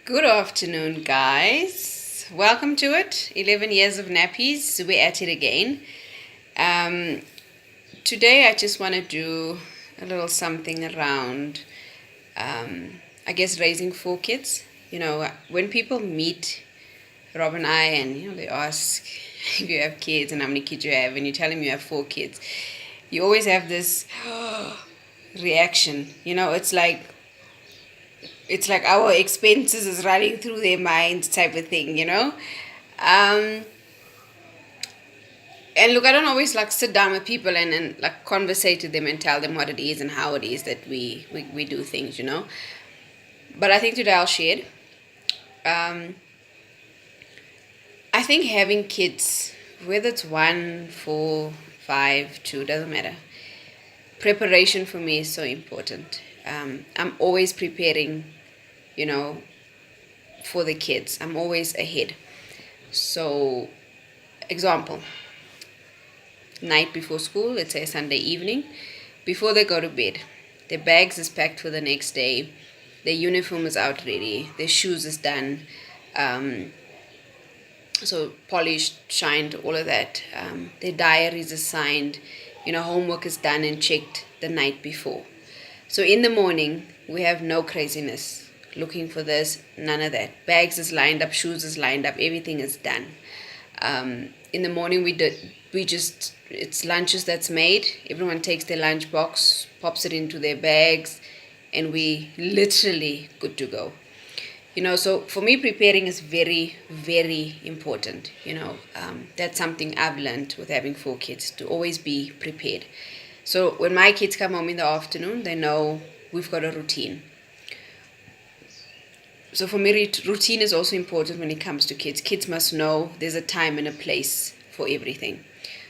Good afternoon, guys. Welcome to it. 11 years of nappies. We're at it again. Um, Today, I just want to do a little something around, I guess, raising four kids. When people meet Rob and I, and they ask if you have kids and how many kids you have, and you tell them you have four kids, you always have this reaction. It's like our expenses is running through their minds type of thing. Um, and look, I don't always like sit down with people and like conversate with them and tell them what it is and how it is that we do things. But I think today I'll share it. Um, I think having kids, whether it's one, four, five, two, doesn't matter. Preparation for me is so important. I'm always preparing, you know, for the kids. I'm always ahead. So, example, night before school, let's say Sunday evening, before they go to bed, their bags is packed for the next day, their uniform is out ready, their shoes is done, so polished, shined, all of that. Their diaries is signed, homework is done and checked the night before. So in the morning, we have no craziness looking for this, none of that. Bags is lined up, shoes is lined up, everything is done. In the morning, it's lunches that's made. Everyone takes their lunch box, pops it into their bags, and we literally good to go. So for me, preparing is very, very important. That's something I've learned with having four kids, to always be prepared. So when my kids come home in the afternoon, they know we've got a routine. So for me, routine is also important when it comes to kids. Kids must know there's a time and a place for everything.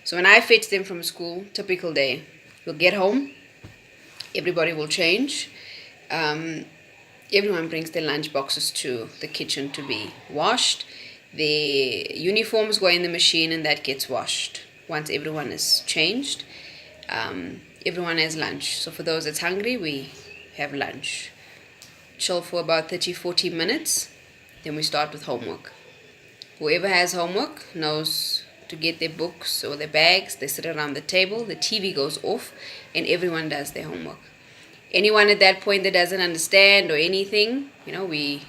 So when I fetch them from school, typical day, we'll get home, everybody will change. Everyone brings their lunch boxes to the kitchen to be washed. The uniforms go in the machine and that gets washed. Once everyone is changed, everyone has lunch. So for those that's hungry, we have lunch. Chill for about 30-40 minutes. Then we start with homework. Whoever has homework knows to get their books or their bags. They sit around the table. The TV goes off and everyone does their homework. Anyone at that point that doesn't understand or anything, we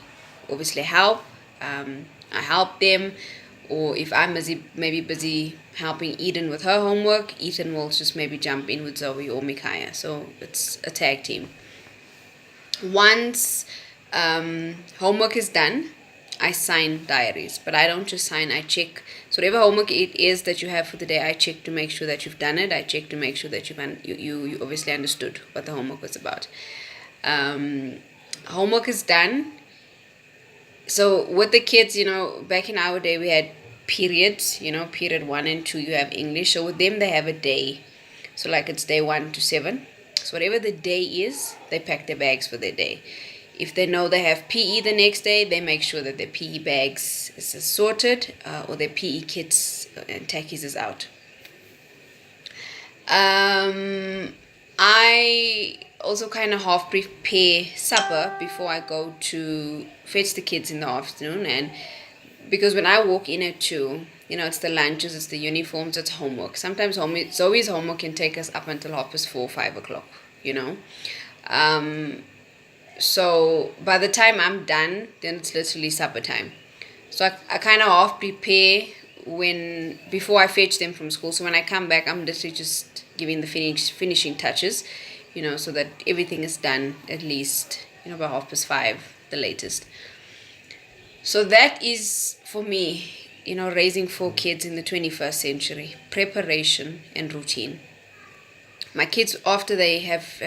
obviously help. I help them. Or if I'm maybe busy helping Eden with her homework, Ethan will just maybe jump in with Zoe or Micaiah. So it's a tag team. Once homework is done, I sign diaries. But I don't just sign, I check. So whatever homework it is that you have for the day, I check to make sure that you've done it. I check to make sure that you obviously understood what the homework was about. Homework is done. So with the kids, back in our day we had periods, period 1 and 2 you have English. So with them they have a day. So like it's day 1 to 7. So whatever the day is, they pack their bags for their day. If they know they have PE the next day, they make sure that their PE bags is sorted or their PE kits and tackies is out. I also kind of half prepare supper before I go to fetch the kids in the afternoon. And because when I walk in at 2, it's the lunches, it's the uniforms, it's homework. Sometimes Zoe's homework can take us up until 4:30, 5 o'clock, So by the time I'm done, then it's literally supper time. So I kind of half prepare before I fetch them from school. So when I come back, I'm literally just giving the finishing touches, so that everything is done at least, by 5:30, the latest. So that is, for me, raising 4 kids in the 21st century, preparation and routine. My kids, after they have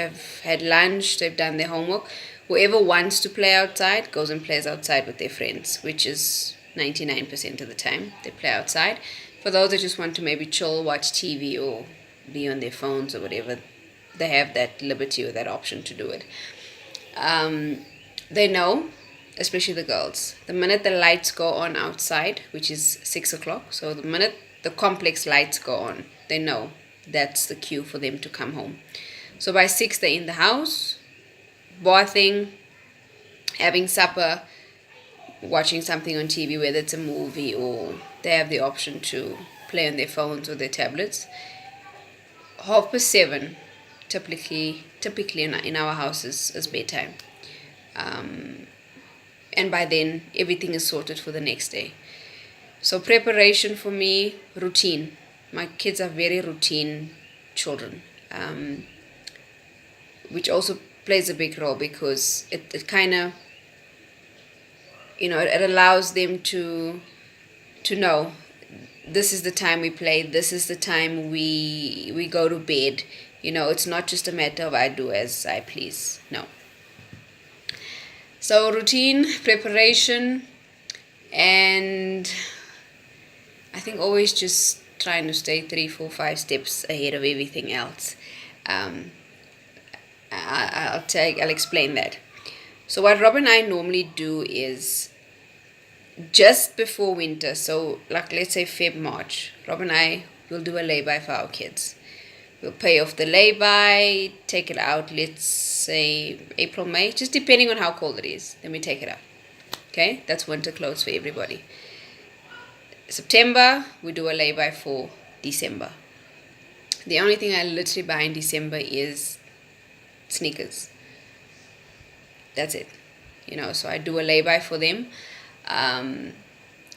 had lunch, they've done their homework, whoever wants to play outside goes and plays outside with their friends, which is 99% of the time they play outside. For those that just want to maybe chill, watch TV or be on their phones or whatever, they have that liberty or that option to do it. They know, especially the girls, the minute the lights go on outside, which is 6 o'clock, so the minute the complex lights go on, they know that's the cue for them to come home. So by 6 they're in the house, bathing, having supper, watching something on TV, whether it's a movie or they have the option to play on their phones or their tablets. 7:30, typically in our house is bedtime. And by then everything is sorted for the next day. So preparation for me, routine. My kids are very routine children, which also plays a big role because it kind of, it allows them to know this is the time we play, this is the time we go to bed. It's not just a matter of I do as I please. No. So routine, preparation, and I think always just trying to stay 3, 4, 5 steps ahead of everything else. I'll explain that. So what Rob and I normally do is just before winter, so like let's say Feb, March, Rob and I will do a lay-by for our kids. We'll pay off the lay-by, take it out, let's say April, May, just depending on how cold it is. Then we take it out. Okay, that's winter clothes for everybody. September, we do a lay-by for December. The only thing I literally buy in December is sneakers. That's it. So I do a lay-by for them. And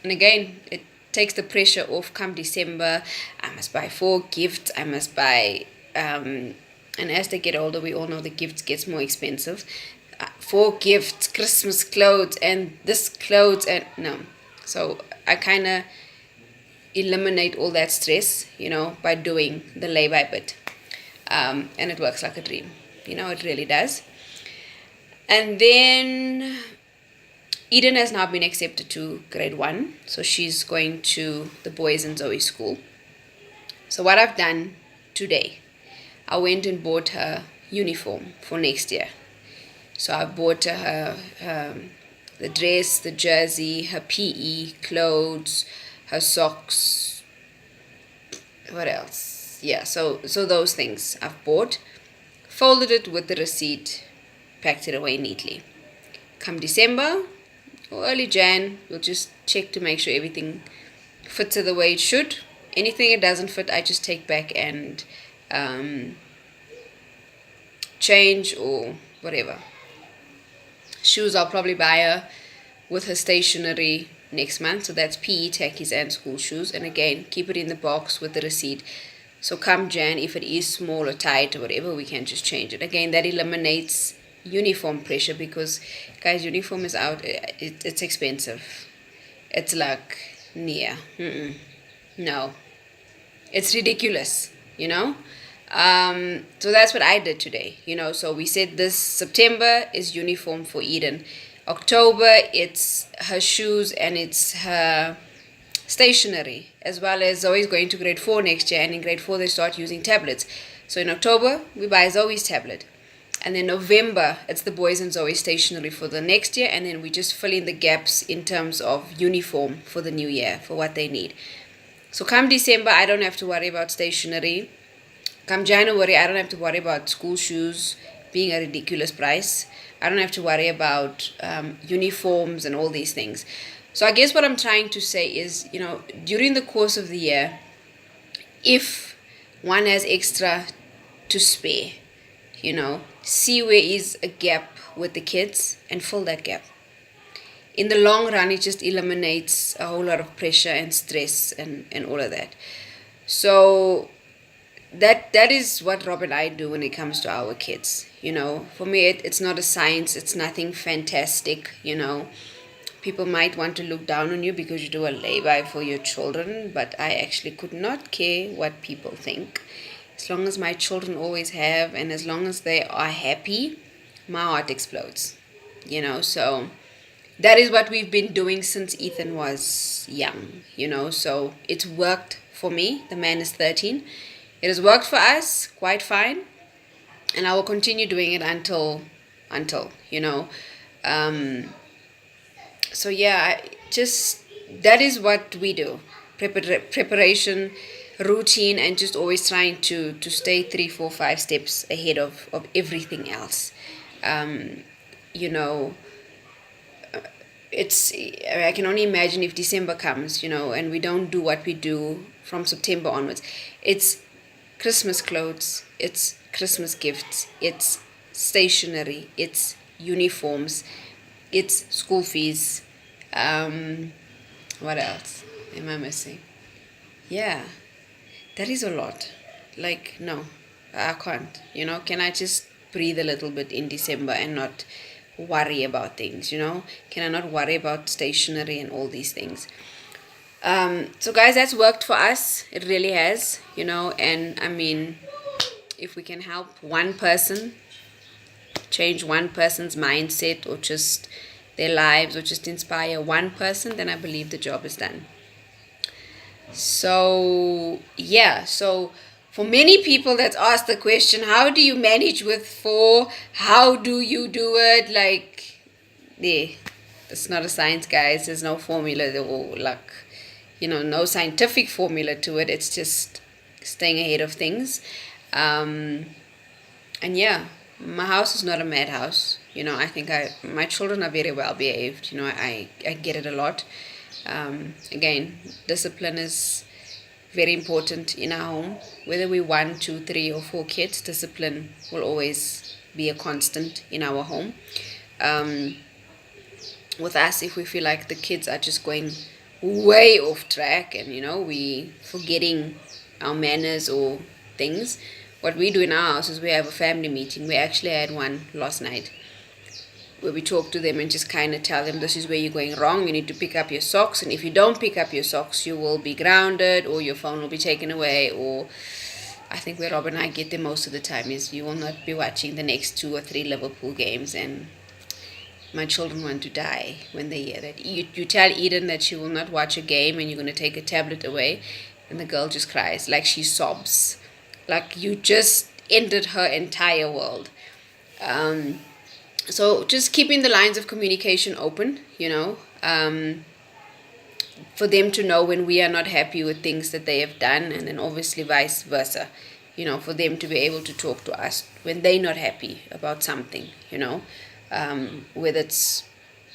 again, it takes the pressure off. Come December, I must buy 4 gifts. I must buy, and as they get older, we all know the gifts gets more expensive. 4 gifts, Christmas clothes, and this clothes, and no. So I kind of eliminate all that stress, by doing the lay-by bit. And it works like a dream. It really does. And then Eden has now been accepted to grade 1. So she's going to the boys and Zoe school. So what I've done today, I went and bought her uniform for next year. So I bought her the dress, the jersey, her PE, clothes, her socks. What else? Yeah, so those things I've bought. Folded it with the receipt, packed it away neatly. Come December or early Jan, we'll just check to make sure everything fits the way it should. Anything it doesn't fit, I just take back and change or whatever. Shoes I'll probably buy her with her stationery next month. So that's PE, tackies and school shoes. And again, keep it in the box with the receipt. So come Jan, if it is small or tight or whatever, we can just change it. Again, that eliminates uniform pressure because, guys, uniform is out. It's expensive. It's like, no. It's ridiculous, So that's what I did today, So we said this September is uniform for Eden. October, it's her shoes and it's her stationery, as well as Zoe's going to grade 4 next year, and in grade 4 they start using tablets. So in October, we buy Zoe's tablet. And then November, it's the boys and Zoe stationery for the next year, and then we just fill in the gaps in terms of uniform for the new year, for what they need. So come December, I don't have to worry about stationery. Come January, I don't have to worry about school shoes being a ridiculous price. I don't have to worry about uniforms and all these things. So I guess what I'm trying to say is, during the course of the year, if one has extra to spare, see where is a gap with the kids and fill that gap. In the long run, it just eliminates a whole lot of pressure and stress and all of that. So that is what Rob and I do when it comes to our kids. For me, it's not a science. It's nothing fantastic, People might want to look down on you because you do a lay-by for your children, but I actually could not care what people think. As long as my children always have, and as long as they are happy, my heart explodes. So that is what we've been doing since Ethan was young, So it's worked for me. The man is 13. It has worked for us quite fine, and I will continue doing it until. So yeah, that is what we do. Preparation, routine, and just always trying to stay 3, 4, 5 steps ahead of everything else. I can only imagine if December comes, and we don't do what we do from September onwards. It's Christmas clothes, it's Christmas gifts, it's stationery, it's uniforms, it's school fees. What else am I missing? Yeah, that is a lot. Like, no, I can't. Can I just breathe a little bit in December and not worry about things? Can I not worry about stationery and all these things? So, guys, that's worked for us. It really has, and I mean, if we can help one person change one person's mindset or just their lives or just inspire one person, then I believe the job is done. So, yeah, so for many people that's asked the question, how do you manage with 4? How do you do it? Like, it's not a science, guys. There's no formula or like, no scientific formula to it. It's just staying ahead of things. And yeah, my house is not a madhouse. I think my children are very well behaved. I get it a lot. Again, discipline is very important in our home. Whether we 1, 2, 3, or 4 kids, discipline will always be a constant in our home. With us, if we feel like the kids are just going way off track and we forgetting our manners or things, what we do in our house is we have a family meeting. We actually had one last night where we talk to them and just kind of tell them, this is where you're going wrong. You need to pick up your socks, and if you don't pick up your socks, you will be grounded, or your phone will be taken away. Or I think where Rob and I get them most of the time is you will not be watching the next 2 or 3 Liverpool games. And my children want to die when they hear that. You tell Eden that she will not watch a game and you're going to take a tablet away, and the girl just cries, like she sobs, like you just ended her entire world. So just keeping the lines of communication open, for them to know when we are not happy with things that they have done, and then obviously vice versa, for them to be able to talk to us when they're not happy about something, whether it's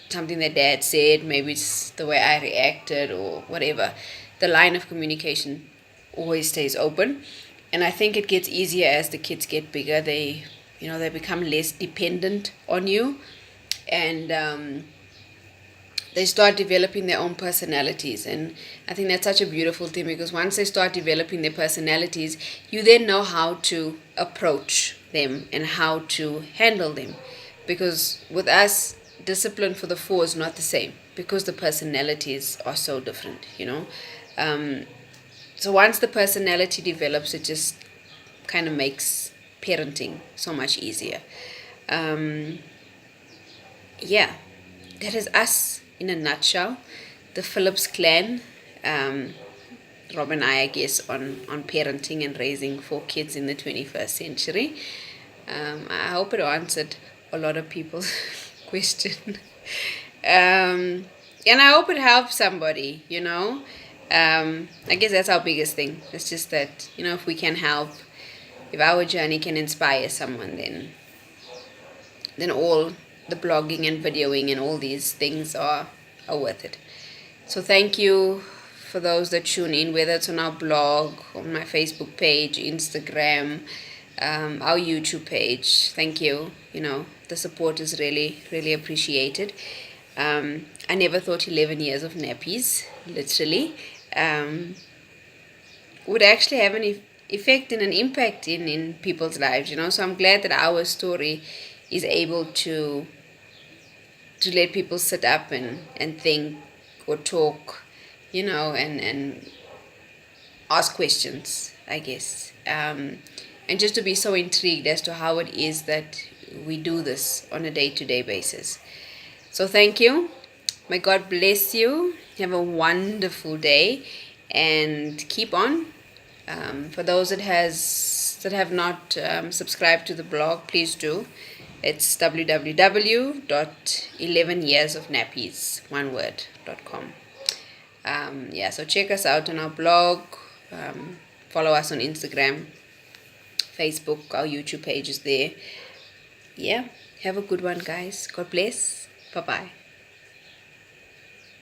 something that dad said, maybe it's the way I reacted or whatever. The line of communication always stays open. And I think it gets easier as the kids get bigger. They become less dependent on you, and they start developing their own personalities. And I think that's such a beautiful thing, because once they start developing their personalities, you then know how to approach them and how to handle them. Because with us, discipline for the 4 is not the same, because the personalities are so different, So once the personality develops, it just kind of makes parenting so much easier. Yeah, that is us in a nutshell. The Phillips clan, Rob and I guess, on parenting and raising 4 kids in the 21st century. I hope it answered a lot of people's question. And I hope it helps somebody, I guess that's our biggest thing. It's just that, if we can help, if our journey can inspire someone, then all the blogging and videoing and all these things are worth it. So thank you for those that tune in, whether it's on our blog, on my Facebook page, Instagram, our YouTube page. Thank you. The support is really, really appreciated. I never thought 11 years of nappies, literally, would actually have an effect and an impact in people's lives, So I'm glad that our story is able to let people sit up and think or talk, and ask questions, I guess. And just to be so intrigued as to how it is that we do this on a day-to-day basis. So thank you. May God bless you. Have a wonderful day and keep on. For those that have not subscribed to the blog, please do. It's www.11yearsofnappies.com. So check us out on our blog. Follow us on Instagram, Facebook. Our YouTube page is there. Yeah, have a good one, guys. God bless. Bye-bye.